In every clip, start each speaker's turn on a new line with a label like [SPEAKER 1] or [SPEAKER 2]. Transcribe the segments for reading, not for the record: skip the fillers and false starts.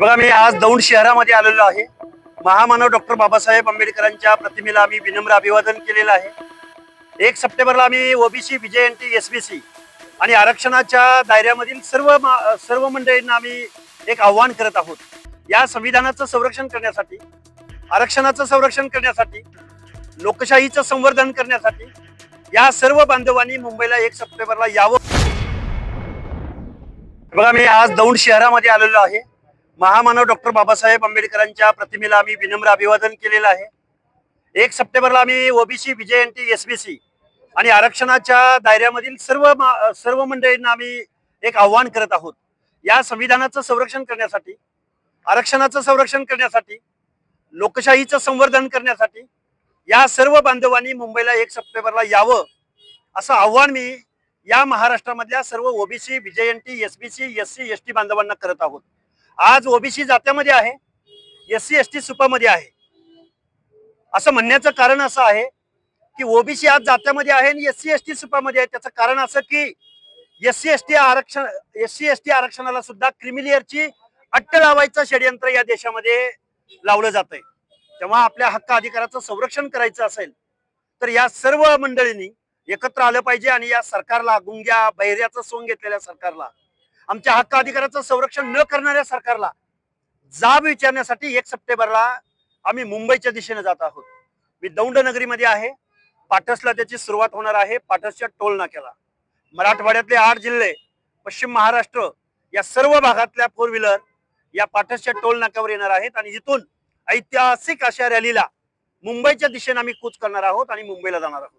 [SPEAKER 1] बघा, मी आज दौंड शहरामध्ये आलेलो आहे. महामानव डॉक्टर बाबासाहेब आंबेडकरांच्या प्रतिमेला आम्ही विनम्र अभिवादन केलेलं आहे. 1 सप्टेंबरला आम्ही ओबीसी विजयंती एसबीसी आणि आरक्षणाच्या दायऱ्यामधील सर्व मंडळींना आम्ही एक आव्हान करत आहोत. या संविधानाचं संरक्षण करण्यासाठी, आरक्षणाचं संरक्षण करण्यासाठी, लोकशाहीचं संवर्धन करण्यासाठी या सर्व बांधवांनी मुंबईला 1 सप्टेंबरला यावं. बघा, मी आज दौंड शहरामध्ये आलेलो आहे. महामानव डॉक्टर बाबासाहेब आंबेडकरांच्या प्रतिमेला आम्ही विनम्र अभिवादन केलेलं आहे. 1 सप्टेंबरला आम्ही ओबीसी विजयंती एसबीसी आणि आरक्षणाच्या दायऱ्यामधील सर्व मंडळींना आम्ही एक आव्हान करत आहोत. या संविधानाचं संरक्षण करण्यासाठी, आरक्षणाचं संरक्षण करण्यासाठी, लोकशाहीचं संवर्धन करण्यासाठी या सर्व बांधवांनी मुंबईला 1 सप्टेंबरला यावं असं आव्हान मी या महाराष्ट्रामधल्या सर्व ओबीसी विजयंती एसबीसी एससी एसटी बांधवांना करत आहोत. आज ओबीसी जात्यामध्ये आहे, एससी एसटी सुपामध्ये आहे. असं म्हणण्याचं कारण असं आहे की ओबीसी आज जात्यामध्ये आहे आणि एससी एसटी सुपामध्ये आहे. त्याचं कारण असं की एससी एसटी आरक्षणाला सुद्धा क्रिमिलियरची अट्ट लावायचं षडयंत्र या देशामध्ये लावलं जातंय. तेव्हा आपल्या हक्क अधिकाराचं संरक्षण करायचं असेल तर या सर्व मंडळींनी एकत्र आलं पाहिजे आणि या सरकारला, गुंग्या बहिऱ्याचं सोंग घेतलेल्या सरकारला, आमच्या हक्क अधिकाराचं संरक्षण न करणाऱ्या सरकारला जाब विचारण्यासाठी 1 सप्टेंबरला आम्ही मुंबईच्या दिशेने जात आहोत. मी दौंड नगरीमध्ये आहे. पाटसला त्याची सुरुवात होणार आहे. पाटसच्या टोल नाक्याला मराठवाड्यातले 8 जिल्हे, पश्चिम महाराष्ट्र या सर्व भागातल्या 4 व्हीलर या पाटसच्या टोल नाक्यावर येणार आहेत आणि इथून ऐतिहासिक अशा रॅलीला मुंबईच्या दिशेने आम्ही कूच करणार आहोत आणि मुंबईला जाणार आहोत.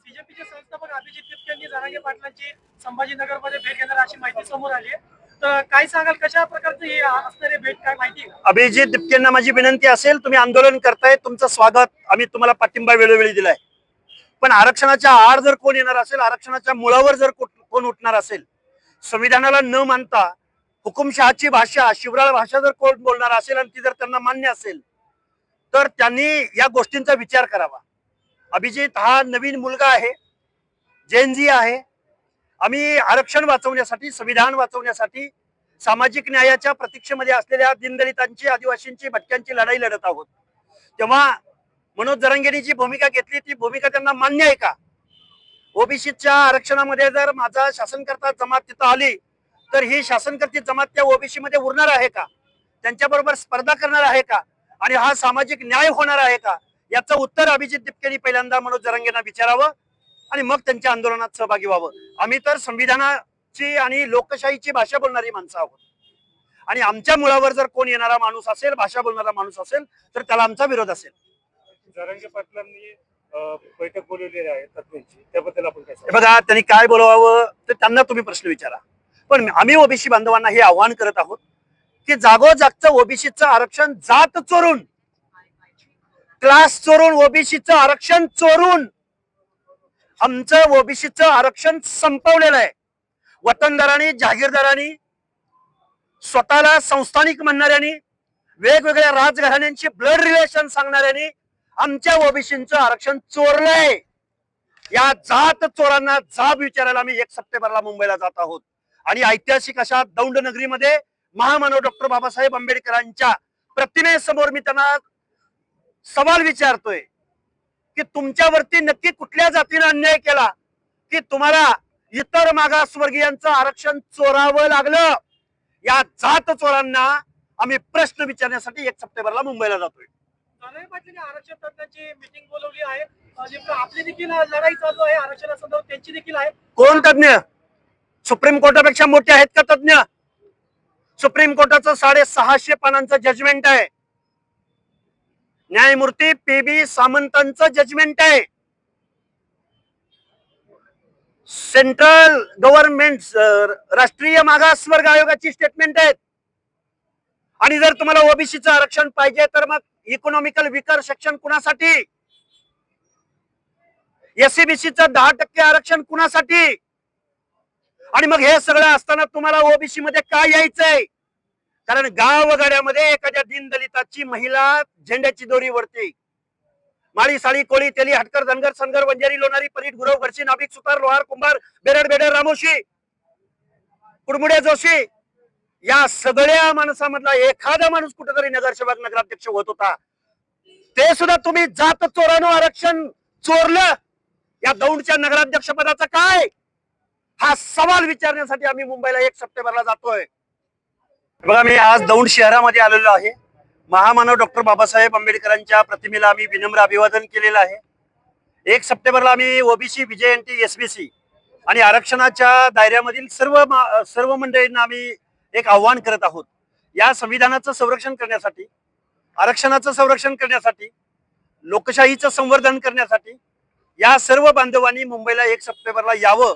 [SPEAKER 2] बीजेपीचे संस्थापक अभिजित तिपकेंनी जरांगे पाटलांची संभाजीनगरमध्ये भेट घेणार अशी माहिती समोर आली आहे. तर काय सांगाल, कशा प्रकारची ही असणारी भेट, काय माहिती?
[SPEAKER 1] अभिजित तिपकेंना माझी विनंती असेल, तुम्ही आंदोलन करताय, तुमचं स्वागत, आम्ही तुम्हाला पाठिंबा वेळोवेळी दिलाय. पण आरक्षणाच्या आड जर कोण येणार असेल, आरक्षणाच्या मुळावर जर कोण उठणार असेल, संविधानाला न मानता हुकुमशहाची भाषा, शिवराळ भाषा जर कोण बोलणार असेल आणि ती जर त्यांना मान्य असेल तर त्यांनी या गोष्टींचा विचार करावा. अभिजित हा नवीन मुलगा आहे, जेनजी आहे. आम्ही आरक्षण वाचवण्यासाठी, संविधान वाचवण्यासाठी, सामाजिक न्यायाच्या प्रतीक्षेमध्ये असलेल्या दीनदलितांची, आदिवासींची, भटक्यांची लढाई लढत आहोत. तेव्हा मनोज जरांगेंनी जी भूमिका घेतली ती भूमिका त्यांना मान्य आहे का? ओबीसीच्या आरक्षणामध्ये जर माझा शासनकर्ता जमात तिथं आली तर ही शासनकर्ती जमात त्या ओबीसी मध्ये उरणार आहे का? त्यांच्याबरोबर स्पर्धा करणार आहे का? आणि हा सामाजिक न्याय होणार आहे का? याचं उत्तर अभिजित तिपकेंनी पहिल्यांदा मनोज जरांगेंना विचारावं आणि मग त्यांच्या आंदोलनात सहभागी व्हावं. आम्ही तर संविधानाची आणि लोकशाहीची भाषा बोलणारी माणसं आहोत आणि आमच्या मुळावर जर कोण येणारा माणूस असेल, भाषा बोलणारा माणूस असेल तर त्याला आमचा विरोध असेल.
[SPEAKER 3] जरांगे पाटलांनी बैठक बोलवलेली आहे तत्वांची, त्याबद्दल आपण काय सांगू?
[SPEAKER 1] बघा, त्यांनी काय बोलवावं तर त्यांना तुम्ही प्रश्न विचारा. पण आम्ही ओबीसी बांधवांना हे आव्हान करत आहोत की जागोजागचं ओबीसीचं आरक्षण जात चोरून, क्लास चोरून, ओबीसीचं आरक्षण चोरून आमचं ओबीसीचं आरक्षण संपवलेलं आहे. वतनदारांनी, जहागीरदारांनी, स्वतःला संस्थानिक म्हणणाऱ्यांनी, वेगवेगळ्या राजघराण्यांची ब्लड रिलेशन सांगणाऱ्यांनी आमच्या ओबीसीचं आरक्षण चोरलंय. या जात चोरांना जाब विचारायला आम्ही 1 सप्टेंबरला मुंबईला जात आहोत आणि ऐतिहासिक अशा दौंड नगरीमध्ये महामानव डॉक्टर बाबासाहेब आंबेडकरांच्या प्रतिमेसमोर मी त्यांना सवाल विचारतोय की तुमच्यावरती नक्की कुठल्या जातीने अन्याय केला की तुम्हाला इतर मागासवर्गीयांचं आरक्षण चोरावं लागलं? या जात चोरांना आम्ही प्रश्न विचारण्यासाठी 1 सप्टेंबरला मुंबईला जातोय.
[SPEAKER 2] जरांगे पाटलांनी आरक्षण तज्ञांची मीटिंग बोलवली आहे. आपली देखील लढाई चालू आहे आरक्षणासंदर्भात, त्यांची देखील आहे.
[SPEAKER 1] कोण तज्ञ? सुप्रीम कोर्टापेक्षा मोठे आहेत का तज्ञ? सुप्रीम कोर्टाचं 650 पानांचं जजमेंट आहे. न्यायमूर्ती PB सामंतांचं जजमेंट आहे. सेंट्रल गव्हर्नमेंट, राष्ट्रीय मागासवर्ग आयोगाची स्टेटमेंट आहेत. आणि जर तुम्हाला ओबीसीचं आरक्षण पाहिजे तर मग इकॉनॉमिकल विकर सेक्शन कुणासाठी? एससीबीसीचं 10% आरक्षण कुणासाठी? आणि मग हे सगळं असताना तुम्हाला ओबीसी मध्ये काय यायचंय? कारण गावगाड्यामध्ये एखाद्या दीनदलिताची महिला झेंड्याची दोरी वरती, माळी, साळी, कोळी, तेली, हटकर, धनगर, सनगर, वंजारी, लोणारी, परीट, गुरव, घरशी, नाभिक, सुतार, लोहार, कुंभार, बेरड, बेडर, रामोशी, कुडमुडे, जोशी या सगळ्या माणसामधला एखादा माणूस कुठेतरी नगरसेवक नगराध्यक्ष होत होता, ते सुद्धा तुम्ही जात चोरानं आरक्षण चोरलं. या दौंडच्या नगराध्यक्ष पदाचा काय, हा सवाल विचारण्यासाठी आम्ही मुंबईला 1 सप्टेंबरला जातोय. बघा, मी आज दौंड शहरामध्ये आलेलो आहे. महामानव डॉक्टर बाबासाहेब आंबेडकरांच्या प्रतिमेला आम्ही विनम्र अभिवादन केलेलं आहे. 1 सप्टेंबरला आम्ही ओबीसी विजयंती एसबीसी आणि आरक्षणाच्या दायऱ्यामधील सर्व मंडळींना आम्ही एक आव्हान करत आहोत. या संविधानाचं संरक्षण करण्यासाठी, आरक्षणाचं संरक्षण करण्यासाठी, लोकशाहीचं संवर्धन करण्यासाठी या सर्व बांधवांनी मुंबईला 1 सप्टेंबरला यावं,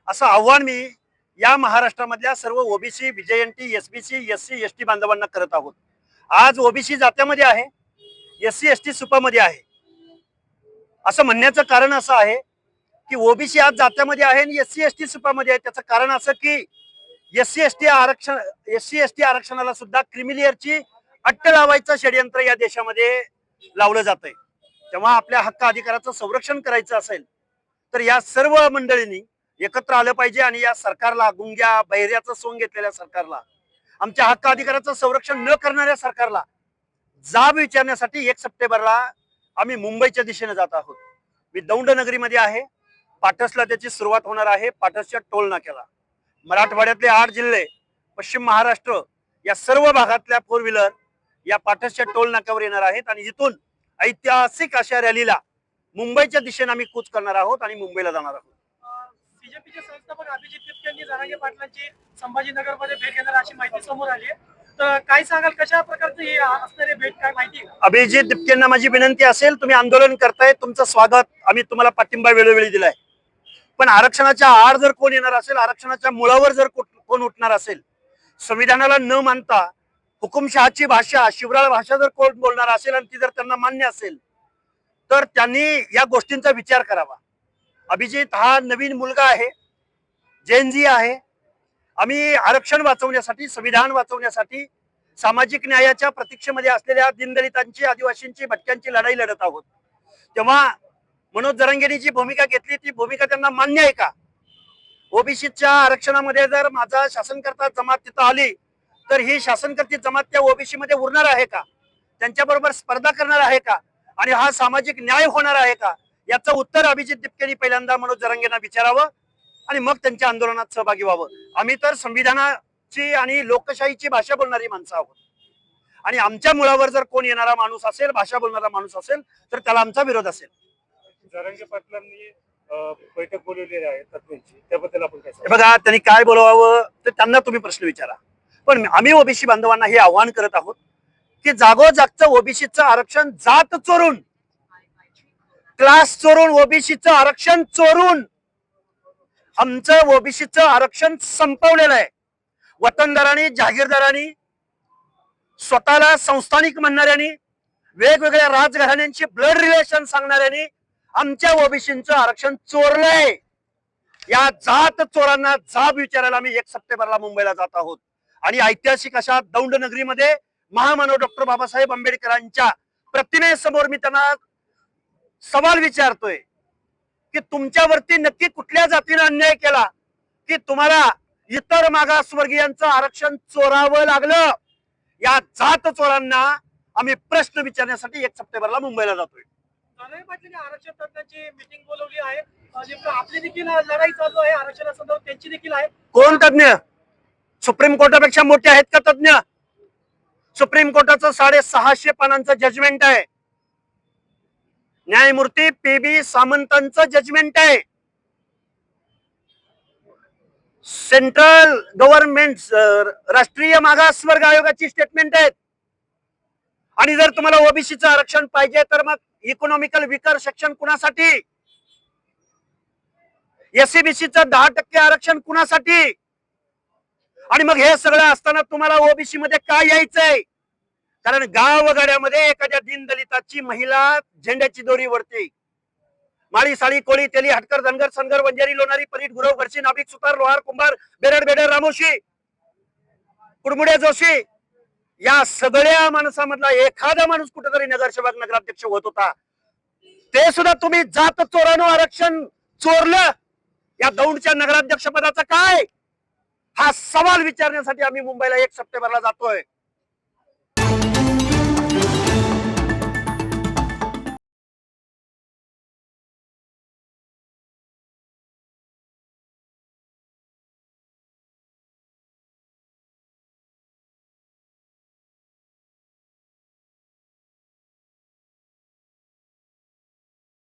[SPEAKER 1] असं आव्हान मी या महाराष्ट्रामधल्या सर्व ओबीसी विजयंती एसबीसी एससी एसटी बांधवांना करत आहोत. आज ओबीसी जात्यामध्ये आहे, एससी एसटी सुपामध्ये आहे. असं म्हणण्याचं कारण असं आहे की ओबीसी आज जात्यामध्ये आहे आणि एससी एसटी सुपामध्ये आहे. त्याचं कारण असं की एससी एसटी आरक्षणाला सुद्धा क्रिमिलियरची अट्ट लावायचं षडयंत्र या देशामध्ये लावलं जातंय. तेव्हा आपल्या हक्क अधिकाराचं संरक्षण करायचं असेल तर या सर्व मंडळींनी एकत्र आलं पाहिजे आणि या सरकारला, गुंग्या बहिऱ्याचं सोंग घेतलेल्या सरकारला, आमच्या हक्क अधिकाराचं संरक्षण न करणाऱ्या सरकारला जाब विचारण्यासाठी 1 सप्टेंबरला आम्ही मुंबईच्या दिशेने जात आहोत. मी दौंड नगरीमध्ये आहे. पाटसला त्याची सुरुवात होणार आहे. पाटसच्या टोल नाक्याला मराठवाड्यातले 8 जिल्हे, पश्चिम महाराष्ट्र या सर्व भागातल्या 4 व्हीलर या पाटसच्या टोल नाक्यावर येणार आहेत आणि इथून ऐतिहासिक अशा रॅलीला मुंबईच्या दिशेने आम्ही कूच करणार आहोत आणि मुंबईला जाणार आहोत.
[SPEAKER 2] बीजेपीचे संस्थापक अभिजित तिपके यांनी जरांगे पाटलांची संभाजीनगरमध्ये भेट घेणार अशी माहिती समोर आली आहे. तर काय सांगाल, कशा प्रकारची ही असणारी भेट, काय माहिती आहे?
[SPEAKER 1] अभिजित तिपकेंना माझी विनंती असेल, तुम्ही आंदोलन करताय, तुमचं स्वागत, आम्ही तुम्हाला पाठिंबा वेळोवेळी दिलाय. पण आरक्षणाच्या आड जर कोण येणार असेल, आरक्षणाच्या मुळावर जर कोण उठणार असेल, संविधानाला न मानता हुकुमशहाची भाषा, शिवराळ भाषा जर कोण बोलणार असेल आणि ती जर त्यांना मान्य असेल तर त्यांनी या गोष्टींचा विचार करावा. अभिजित हा नवीन मुलगा आहे, जेनजी आहे. आम्ही आरक्षण वाचवण्यासाठी, संविधान वाचवण्यासाठी, सामाजिक न्यायाच्या प्रतीक्षेमध्ये असलेल्या दीनदलितांची, आदिवासींची, भटक्यांची लढाई लढत आहोत. तेव्हा मनोज जरांगेंनी जी भूमिका घेतली ती भूमिका त्यांना मान्य आहे का? ओबीसीच्या आरक्षणामध्ये जर माझा शासनकर्ता जमात तिथं आली तर ही शासनकर्ती जमात त्या ओबीसी मध्ये उरणार आहे का? त्यांच्याबरोबर स्पर्धा करणार आहे का? आणि हा सामाजिक न्याय होणार आहे का? याचं उत्तर अभिजित तिपकेंनी पहिल्यांदा मनोज जरांगेंना विचारावं आणि मग त्यांच्या आंदोलनात सहभागी व्हावं. आम्ही तर संविधानाची आणि लोकशाहीची भाषा बोलणारी माणसं आहोत आणि आमच्या मुळावर जर कोण येणारा माणूस असेल, भाषा बोलणारा माणूस असेल तर त्याला आमचा विरोध असेल.
[SPEAKER 3] जरांगे पाटलांनी बैठक बोलवलेली आहे तत्वांची, त्याबद्दल आपण काय सांगाल?
[SPEAKER 1] बघा, त्यांनी काय बोलवावं तर त्यांना तुम्ही प्रश्न विचारा. पण आम्ही ओबीसी बांधवांना हे आव्हान करत आहोत की जागोजागचं ओबीसीचं आरक्षण जात चोरून, क्लास चोरून, ओबीसीचं आरक्षण चोरून आमचं ओबीसीचं आरक्षण संपवलेलं आहे. वतनदारांनी, जहागीरदारांनी, स्वतःला संस्थानिक म्हणणाऱ्यांनी, वेगवेगळ्या राजघराण्यांची ब्लड रिलेशन सांगणाऱ्यांनी आमच्या ओबीसीचं आरक्षण चोरलंय. या जात चोरांना जाब विचारायला आम्ही 1 सप्टेंबरला मुंबईला जात आहोत आणि ऐतिहासिक अशा दौंड नगरीमध्ये महामानव डॉक्टर बाबासाहेब आंबेडकरांच्या प्रतिमेसमोर मी त्यांना सवाल विचारतोय की तुमच्यावरती नक्की कुठल्या जातीने अन्याय केला की तुम्हाला इतर मागासवर्गीयांचं आरक्षण चोरावं लागलं? या जात चोरांना आम्ही प्रश्न विचारण्यासाठी 1 सप्टेंबरला मुंबईला जातोय.
[SPEAKER 2] जरांगे पाटलांनी आरक्षण तज्ञांची मीटिंग बोलवली आहे. नेमकं आपली देखील लढाई चालू आहे आरक्षणासंदर्भात, त्यांची देखील आहे.
[SPEAKER 1] कोण तज्ञ? सुप्रीम कोर्टापेक्षा मोठे आहेत का तज्ञ? सुप्रीम कोर्टाचं 650 पानांचं जजमेंट आहे. न्यायमूर्ती PB सामंतांचं जजमेंट आहे. सेंट्रल गव्हर्नमेंट, राष्ट्रीय मागासवर्ग आयोगाची स्टेटमेंट आहेत. आणि जर तुम्हाला ओबीसीचं आरक्षण पाहिजे तर मग इकॉनॉमिकल विकर सेक्शन कुणासाठी? एससीबीसीचं 10% आरक्षण कुणासाठी? आणि मग हे सगळं असताना तुम्हाला ओबीसी मध्ये काय यायचंय? कारण गावगाड्यामध्ये एखाद्या दीनदलिताची महिला झेंड्याची दोरी वरती, माळी, साळी, कोळी, तेली, हटकर, धनगर, सनगर, वंजारी, लोणारी, परीट, गुरव, घरची, नाभिक, सुतार, लोहार, कुंभार, बेरड, रामोशी, कुडमुडे, जोशी, या सगळ्या माणसामधला एखादा माणूस कुठेतरी नगरसेवक नगराध्यक्ष होत होता, ते सुद्धा तुम्ही जात चोरानं आरक्षण चोरलं. या दौंडच्या नगराध्यक्ष पदाचा काय, हा सवाल विचारण्यासाठी आम्ही मुंबईला 1 सप्टेंबरला जातोय.